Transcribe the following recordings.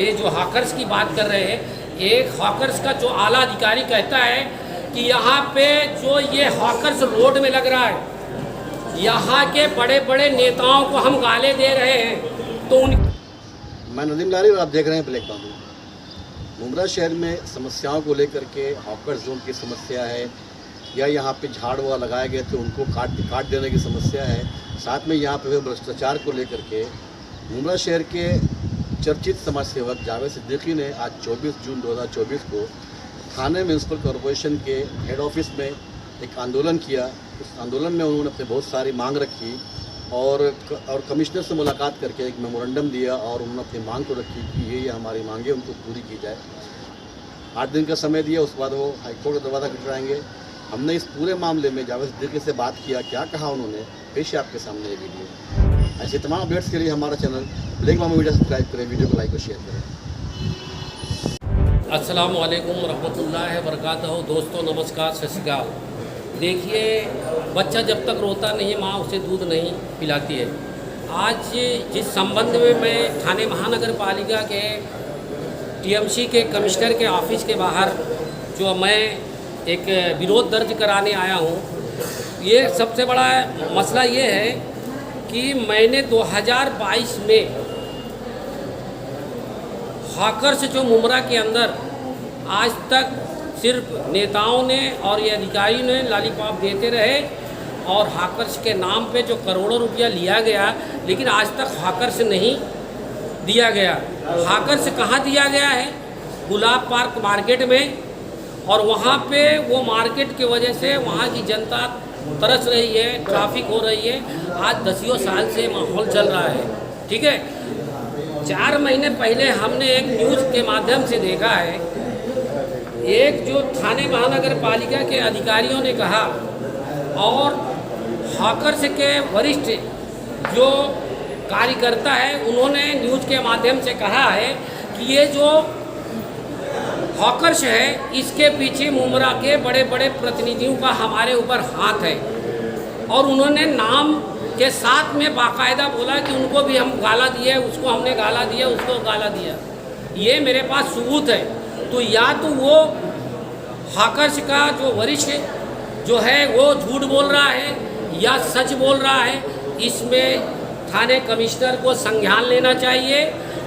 ये जो हॉकर्स की बात कर रहे हैं, एक हॉकर्स का जो आला अधिकारी कहता है कि यहाँ पे जो ये हॉकर्स रोड में लग रहा है, यहाँ के बड़े बड़े नेताओं को हम गाले दे रहे हैं। तो उन मैं नदीम लारी और आप देख रहे हैं ब्लैक बाबू। मुमरा शहर में समस्याओं को लेकर के हॉकर जोन की समस्या है, या यहाँ पे झाड़ वहाँ लगाए गए थे उनको काट देने की समस्या है। साथ में यहाँ पे हुए भ्रष्टाचार को लेकर के मुमरा शहर के चर्चित समाज सेवक जावेद सिद्दीकी ने आज 24 जून 2024 को थाने म्यूनसिपल कॉरपोरेशन के हेड ऑफिस में एक आंदोलन किया। उस आंदोलन में उन्होंने अपनी बहुत सारी मांग रखी और कमिश्नर से मुलाकात करके एक मेमोरेंडम दिया और उन्होंने अपनी मांग को रखी कि ये हमारी मांगें उनको पूरी की जाए। 8 दिन का समय दिया, उसके बाद वो हाईकोर्ट का दरवाज़ा खटखटाएंगे। हमने इस पूरे मामले में जावेद सिद्दीकी से बात किया, क्या कहा उन्होंने, पेश है आपके सामने ये वीडियो। ऐसे तमाम अपडेट्स के लिए हमारा चैनल ब्लैक बाबू मीडिया सब्सक्राइब करें, वीडियो को लाइक और शेयर करें। अस्सलाम वालेकुम रहमतुल्लाहि व बरकातहू। दोस्तों नमस्कार, सत श्री अकाल। देखिए, बच्चा जब तक रोता नहीं माँ उसे दूध नहीं पिलाती है। आज जिस संबंध में मैं थाने महानगर पालिका के टीएमसी के कमिश्नर के ऑफिस के बाहर जो मैं एक विरोध दर्ज कराने आया हूँ, ये सबसे बड़ा मसला ये है कि मैंने 2022 में हॉकर्स जो मुमरा के अंदर आज तक सिर्फ नेताओं ने और ये अधिकारी ने लॉलीपॉप देते रहे और हॉकर्स के नाम पे जो करोड़ों रुपया लिया गया, लेकिन आज तक हॉकर्स नहीं दिया गया। हॉकर्स कहाँ दिया गया है? गुलाब पार्क मार्केट में, और वहाँ पे वो मार्केट की वजह से वहाँ की जनता तरस रही है, ट्रैफिक हो रही है। आज 10 साल से माहौल चल रहा है, ठीक है। 4 महीने पहले हमने एक न्यूज़ के माध्यम से देखा है, एक जो थाने महानगर पालिका के अधिकारियों ने कहा और हॉकर्स के वरिष्ठ जो कार्यकर्ता है उन्होंने न्यूज़ के माध्यम से कहा है कि ये जो हॉकर्स है इसके पीछे मुमरा के बड़े बड़े प्रतिनिधियों का हमारे ऊपर हाथ है। और उन्होंने नाम के साथ में बाकायदा बोला कि उनको भी हम गाला दिए, उसको हमने गाला दिया, उसको गाला दिया। ये मेरे पास सबूत है। तो या तो वो हॉकर्स का जो वरिष्ठ जो है वो झूठ बोल रहा है या सच बोल रहा है। इसमें थाने कमिश्नर को संज्ञान लेना चाहिए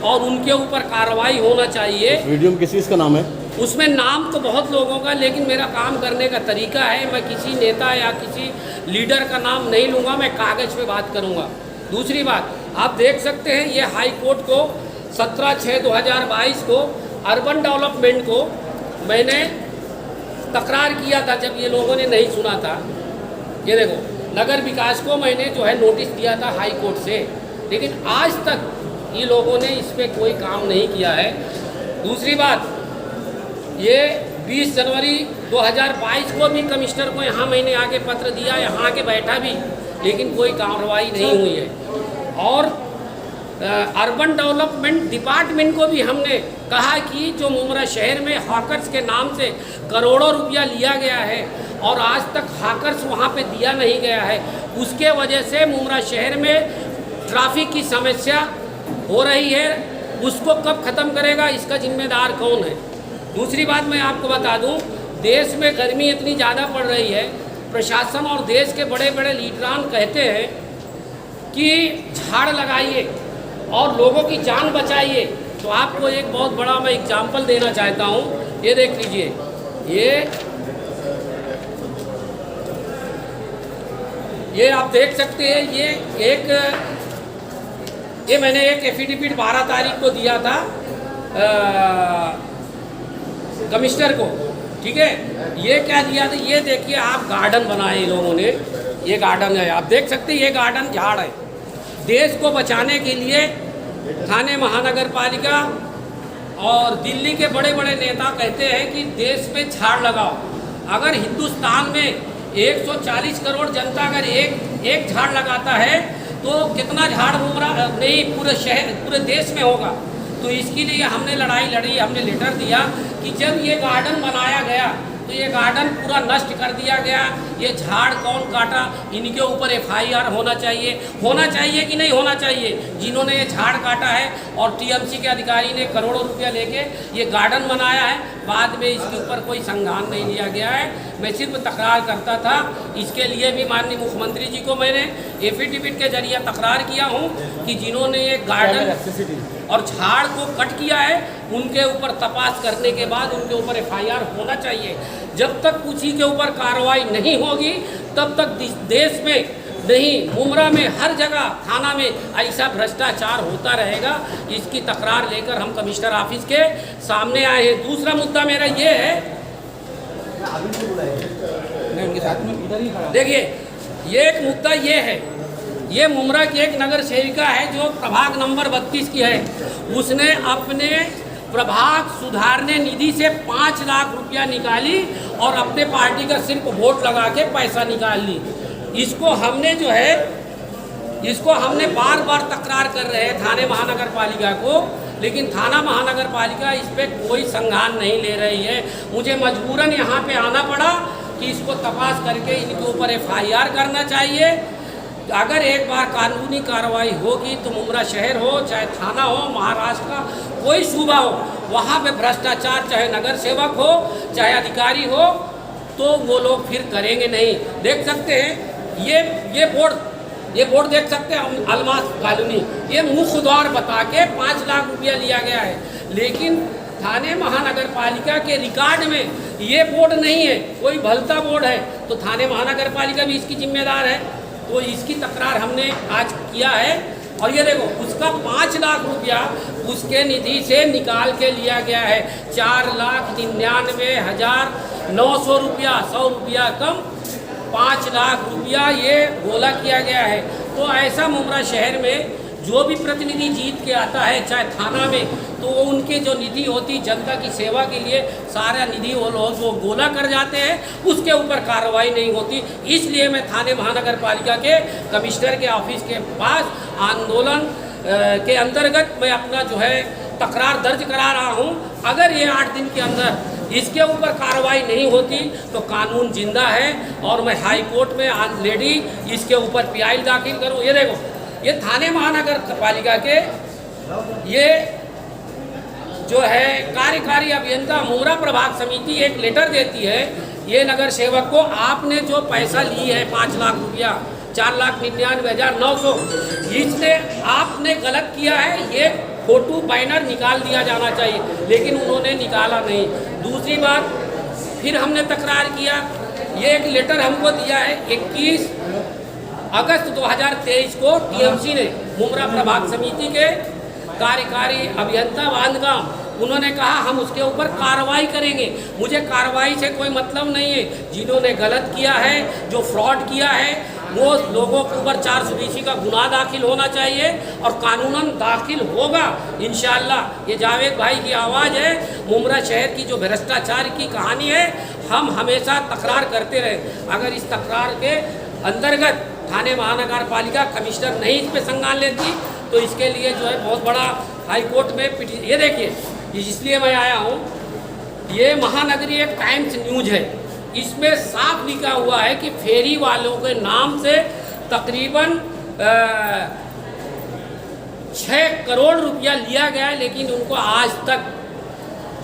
और उनके ऊपर कार्रवाई होना चाहिए। वीडियो में किस चीज़ का नाम है? उसमें नाम तो बहुत लोगों का, लेकिन मेरा काम करने का तरीका है, मैं किसी नेता या किसी लीडर का नाम नहीं लूँगा, मैं कागज़ पे बात करूँगा। दूसरी बात, आप देख सकते हैं ये हाई कोर्ट को 17/6/2022 को अर्बन डेवलपमेंट को मैंने तकरार किया था जब ये लोगों ने नहीं सुना था। ये देखो, नगर विकास को मैंने जो है नोटिस दिया था हाई कोर्ट से, लेकिन आज तक ये लोगों ने इस पर कोई काम नहीं किया है। दूसरी बात, ये 20 जनवरी 2022 को भी कमिश्नर को यहाँ मैंने आके पत्र दिया, यहाँ आके बैठा भी, लेकिन कोई कार्रवाई नहीं हुई है। और अर्बन डेवलपमेंट डिपार्टमेंट को भी हमने कहा कि जो मुमरा शहर में हॉकर्स के नाम से करोड़ों रुपया लिया गया है और आज तक हॉकर्स वहाँ पे दिया नहीं गया है, उसके वजह से मुमरा शहर में ट्रैफिक की समस्या हो रही है। उसको कब ख़त्म करेगा, इसका जिम्मेदार कौन है? दूसरी बात मैं आपको बता दूं, देश में गर्मी इतनी ज़्यादा पड़ रही है, प्रशासन और देश के बड़े बड़े लीडरान कहते हैं कि झाड़ लगाइए और लोगों की जान बचाइए। तो आपको एक बहुत बड़ा मैं एग्जाम्पल देना चाहता हूँ। ये देख लीजिए, ये आप देख सकते हैं, ये मैंने एक एफिडेविट 12 तारीख को दिया था कमिश्नर को, ठीक है। ये क्या दिया था, ये देखिए आप, गार्डन बनाए इन लोगों ने। ये गार्डन है, आप देख सकते हैं, ये गार्डन झाड़ है। देश को बचाने के लिए थाने महानगर पालिका और दिल्ली के बड़े बड़े नेता कहते हैं कि देश में झाड़ लगाओ। अगर हिंदुस्तान में 140 करोड़ जनता अगर एक झाड़ लगाता है तो कितना झाड़ मुमरा नहीं पूरे शहर पूरे देश में होगा। तो इसके लिए हमने लड़ाई लड़ी, हमने लेटर दिया कि जब ये गार्डन बनाया गया तो ये गार्डन पूरा नष्ट कर दिया गया। ये झाड़ कौन काटा, इनके ऊपर FIR होना चाहिए कि नहीं होना चाहिए, जिन्होंने ये झाड़ काटा है। और TMC के अधिकारी ने करोड़ों रुपया लेके ये गार्डन बनाया है, बाद में इसके ऊपर कोई संज्ञान नहीं लिया गया है। मैं सिर्फ तकरार करता था, इसके लिए भी माननीय मुख्यमंत्री जी को मैंने एफिडेविट के जरिए तकरार किया हूँ कि जिन्होंने ये गार्डन और झाड़ को कट किया है उनके ऊपर तपास करने के बाद उनके ऊपर FIR होना चाहिए। जब तक किसी के ऊपर कार्रवाई नहीं होगी तब तक देश में नहीं, मुमरा में हर जगह थाना में ऐसा भ्रष्टाचार होता रहेगा। इसकी तकरार लेकर हम कमिश्नर ऑफिस के सामने आए हैं। दूसरा मुद्दा मेरा ये है, देखिए ये एक मुद्दा ये है, ये मुमरा की एक नगर सेविका है जो प्रभाग नंबर 32 की है। उसने अपने प्रभाग सुधारने निधि से 5 लाख रुपया निकाली और अपने पार्टी का सिर्फ वोट लगा के पैसा निकाल ली। इसको हमने बार बार तकरार कर रहे हैं थाने महानगर पालिका को, लेकिन थाना महानगर पालिका इस पर कोई संज्ञान नहीं ले रही है। मुझे मजबूरन यहाँ पे आना पड़ा कि इसको तपास करके इनके ऊपर FIR करना चाहिए। अगर एक बार कानूनी कार्रवाई होगी तो मुमरा शहर हो चाहे थाना हो, महाराष्ट्र का कोई सूबा हो, वहाँ पे भ्रष्टाचार चाहे नगर सेवक हो चाहे अधिकारी हो तो वो लोग फिर करेंगे नहीं। देख सकते हैं ये बोर्ड देख सकते हैं अलमास कॉलोनी, ये मुख्य द्वार बता के 5 लाख रुपया लिया गया है, लेकिन थाने महानगर पालिका के रिकॉर्ड में ये बोर्ड नहीं है, कोई भलता बोर्ड है। तो थाने महानगर पालिका भी इसकी जिम्मेदार है। तो इसकी तकरार हमने आज किया है। और ये देखो उसका 5 लाख रुपया उसके निधि से निकाल के लिया गया है। 4,99,900 रुपया, 100 रुपया कम, 5 लाख रुपया ये गोला किया गया है। तो ऐसा मुमरा शहर में जो भी प्रतिनिधि जीत के आता है चाहे थाना में, तो वो उनके जो निधि होती जनता की सेवा के लिए सारा निधि वो लोग जो गोला कर जाते हैं, उसके ऊपर कार्रवाई नहीं होती। इसलिए मैं थाने महानगर पालिका के कमिश्नर के ऑफिस के पास आंदोलन के अंतर्गत मैं अपना जो है तकरार दर्ज करा रहा हूँ। अगर ये 8 दिन के अंदर इसके ऊपर कार्रवाई नहीं होती तो कानून जिंदा है और मैं हाई कोर्ट में ऑलरेडी इसके ऊपर PI दाखिल करूँ। ये देखो, ये थाने महानगर पालिका के ये जो है कार्यकारी अभियंता मुमरा प्रभाग समिति एक लेटर देती है ये नगर सेवक को, आपने जो पैसा ली है 5 लाख रुपया, 4,99,900, इसने आपने गलत किया है, ये फोटो बैनर निकाल दिया जाना चाहिए, लेकिन उन्होंने निकाला नहीं। दूसरी बात फिर हमने तकरार किया, ये एक लेटर हमको दिया है 21 अगस्त 2023 को TMC ने मुमरा प्रभाग समिति के कार्यकारी अभियंता बांधगाम, उन्होंने कहा हम उसके ऊपर कार्रवाई करेंगे। मुझे कार्रवाई से कोई मतलब नहीं है। जिन्होंने गलत किया है, जो फ्रॉड किया है, वो लोगों के ऊपर 420 का गुनाह दाखिल होना चाहिए और कानूनन दाखिल होगा इंशाअल्लाह। ये जावेद भाई की आवाज़ है। मुमरा शहर की जो भ्रष्टाचार की कहानी है, हम हमेशा तकरार करते रहे। अगर इस तकरार के अंतर्गत थाने महानगर पालिका कमिश्नर नहीं इस पर संज्ञान लेती तो इसके लिए जो है बहुत बड़ा हाई कोर्ट में पिटीशन। ये देखिए, इसलिए मैं आया हूँ, ये महानगरी एक टाइम्स न्यूज है, इसमें साफ लिखा हुआ है कि फेरी वालों के नाम से तकरीबन 6 करोड़ रुपया लिया गया है, लेकिन उनको आज तक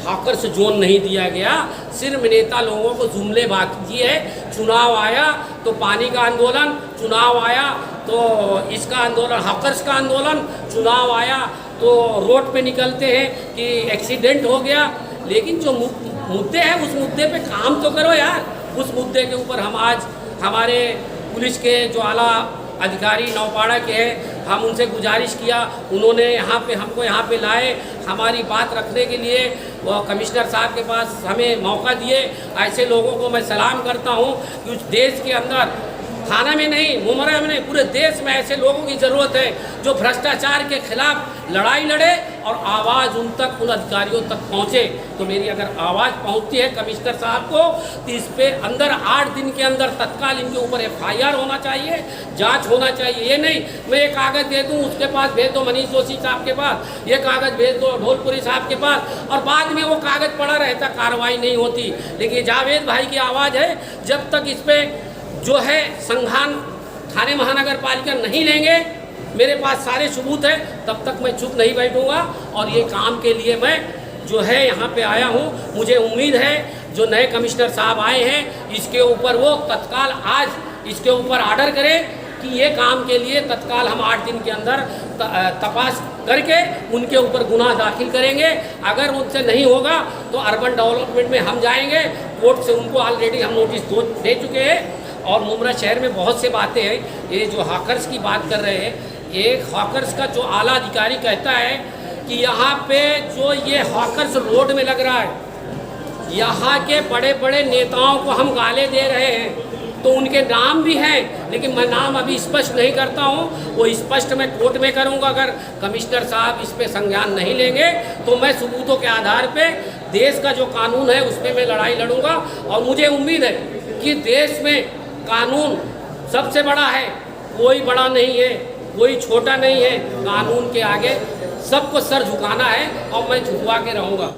हॉकर्स जोन नहीं दिया गया। सिर्फ नेता लोगों को जुमलेबाजी है। चुनाव आया तो पानी का आंदोलन, चुनाव आया तो इसका आंदोलन, हॉकर्स का आंदोलन, चुनाव आया तो रोड पे निकलते हैं कि एक्सीडेंट हो गया। लेकिन जो मुद्दे हैं उस मुद्दे पे काम तो करो यार। उस मुद्दे के ऊपर हम आज हमारे पुलिस के जो आला अधिकारी नौपाड़ा के हैं, हम उनसे गुजारिश किया, उन्होंने हमको यहाँ पे लाए, हमारी बात रखने के लिए वो कमिश्नर साहब के पास हमें मौका दिए। ऐसे लोगों को मैं सलाम करता हूँ कि उस देश के अंदर थाना में नहीं, मुमरा में नहीं, पूरे देश में ऐसे लोगों की ज़रूरत है जो भ्रष्टाचार के खिलाफ लड़ाई लड़े और आवाज़ उन तक, उन अधिकारियों तक पहुँचे। तो मेरी अगर आवाज़ पहुँचती है कमिश्नर साहब को तो इस पर अंदर 8 दिन के अंदर तत्काल इनके ऊपर FIR होना चाहिए, जांच होना चाहिए। ये नहीं मैं ये कागज़ दे दूँ, उसके पास भेज दो मनीष जोशी साहब के पास, ये कागज़ भेज दो ढोलपुरी साहब के पास, और बाद में वो कागज़ पड़ा रहता, कार्रवाई नहीं होती। लेकिन जावेद भाई की आवाज़ है, जब तक इस पर जो है संज्ञान थाने महानगर पालिका नहीं लेंगे, मेरे पास सारे सबूत हैं, तब तक मैं चुप नहीं बैठूंगा। और ये काम के लिए मैं जो है यहाँ पे आया हूँ। मुझे उम्मीद है जो नए कमिश्नर साहब आए हैं इसके ऊपर वो तत्काल आज इसके ऊपर ऑर्डर करें कि ये काम के लिए तत्काल हम 8 दिन के अंदर तपास करके उनके ऊपर गुनाह दाखिल करेंगे। अगर उनसे नहीं होगा तो अर्बन डेवलपमेंट में हम जाएंगे, कोर्ट से उनको ऑलरेडी हम नोटिस दे चुके हैं। और मुमरा शहर में बहुत से बातें हैं। ये जो हॉकर्स की बात कर रहे हैं, एक हॉकर्स का जो आला अधिकारी कहता है कि यहाँ पे जो ये हॉकर्स रोड में लग रहा है, यहाँ के बड़े बड़े नेताओं को हम गाले दे रहे हैं, तो उनके नाम भी हैं, लेकिन मैं नाम अभी स्पष्ट नहीं करता हूँ, वो स्पष्ट मैं कोर्ट में करूँगा। अगर कमिश्नर साहब इस पे संज्ञान नहीं लेंगे तो मैं सबूतों के आधार पे देश का जो कानून है उस पर मैं लड़ाई लड़ूंगा। और मुझे उम्मीद है कि देश में कानून सबसे बड़ा है, कोई बड़ा नहीं है, कोई छोटा नहीं है। कानून के आगे सबको सर झुकाना है और मैं झुकवा के रहूँगा।